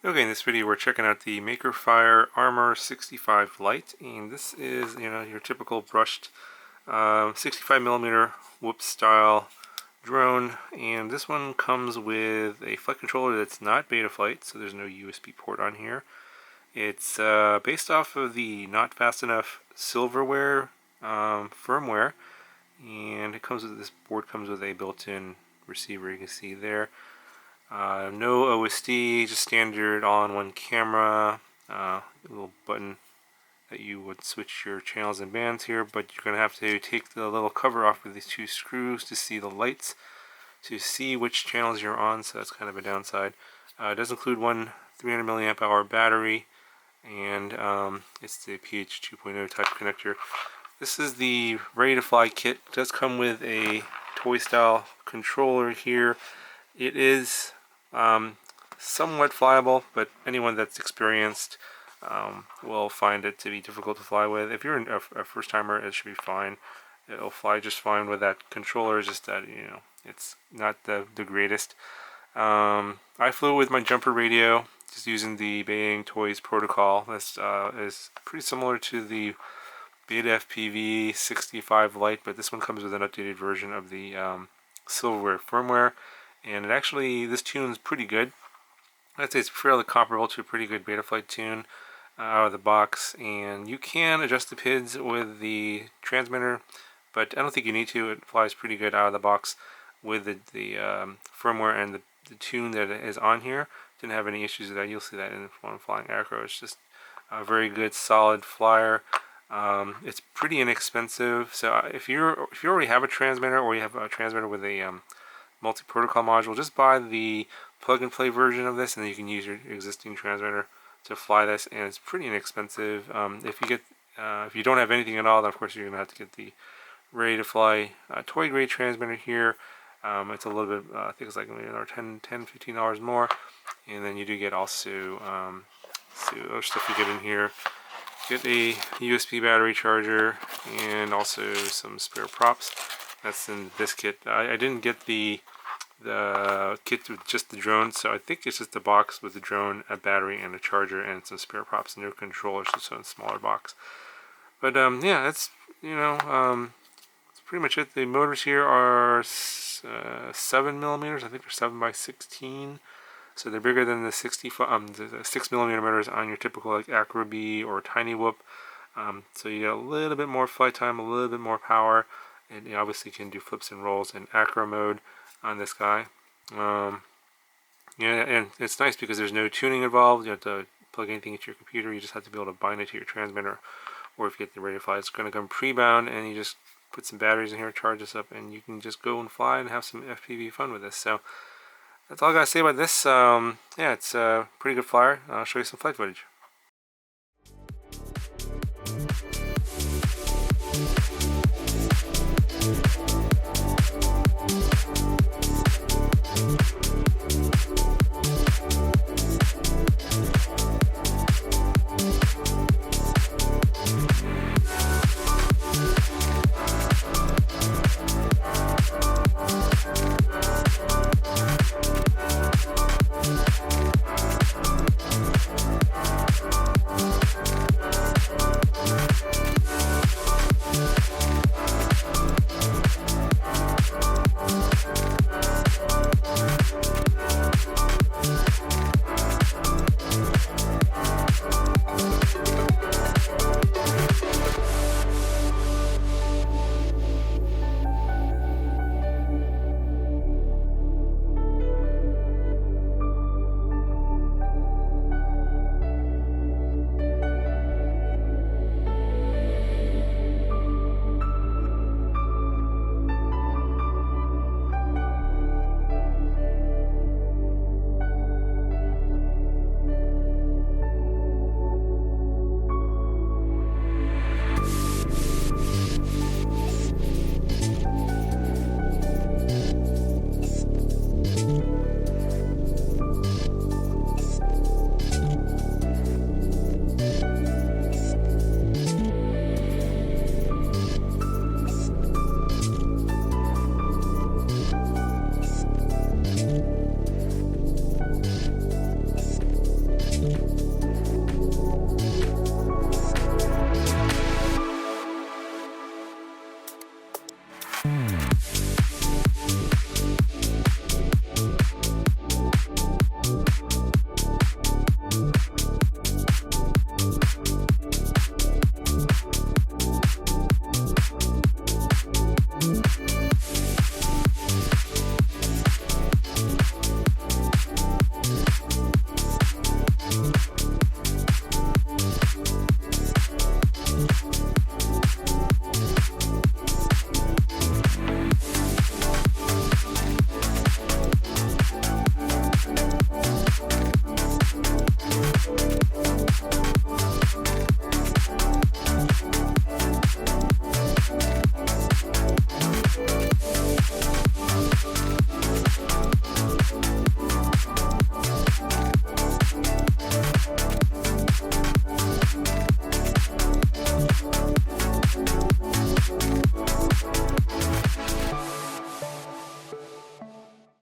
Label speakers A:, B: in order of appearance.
A: Okay, in this video we're checking out the Makerfire Armor 65 Lite, and this is, your typical brushed 65mm whoop style drone, and this one comes with a flight controller that's not Betaflight, so there's no USB port on here. It's based off of the Not Fast Enough Silverware firmware, and this board comes with a built-in receiver, you can see there. No OSD, just standard all-in-one camera. A little button that you would switch your channels and bands here, but you're going to have to take the little cover off with these two screws to see the lights, to see which channels you're on, so that's kind of a downside. It does include one 300 milliamp hour battery, and it's the PH 2.0 type connector. This is the Ready to Fly kit. It does come with a toy style controller here. It is somewhat flyable, but anyone that's experienced will find it to be difficult to fly with. If you're a first timer, it should be fine. It'll fly just fine with that controller, just that, it's not the greatest. I flew with my jumper radio, just using the Beyang Toys protocol. This is pretty similar to the Beta FPV 65 Lite, but this one comes with an updated version of the Silverware firmware, and this tune's pretty good. I'd say it's fairly comparable to a pretty good Betaflight tune out of the box, and you can adjust the PIDs with the transmitter, but I don't think you need to. It flies pretty good out of the box with the firmware and the tune that is on here. Didn't have any issues with that. You'll see that when I'm flying acro. It's just a very good solid flyer. It's pretty inexpensive, so if you already have a transmitter, or you have a transmitter with a multi-protocol module, just buy the plug-and-play version of this, and then you can use your existing transmitter to fly this, and it's pretty inexpensive. If you don't have anything at all, then of course you're gonna have to get the Ready to Fly toy grade transmitter here. It's a little bit, I think it's like $10-15 more, and then you do get also other stuff you get in here. Get a USB battery charger and also some spare props. That's in this kit. I didn't get the kit with just the drone, so I think it's just a box with the drone, a battery, and a charger, and some spare props and no controllers, so it's a smaller box. But yeah, that's that's pretty much it. The motors here are 7mm. I think they're 7x16. So they're bigger than the 6mm motors on your typical like Acro Bee or Tiny Whoop. So you get a little bit more flight time, a little bit more power, and you obviously can do flips and rolls in acro mode on this guy. Yeah, and it's nice because there's no tuning involved. You don't have to plug anything into your computer. You just have to be able to bind it to your transmitter, or if you get the Ready to Fly, it's going to come pre-bound, and you just put some batteries in here, charge this up, and you can just go and fly and have some FPV fun with this. So that's all I gotta say about this. Yeah, it's a pretty good flyer. I'll show you some flight footage.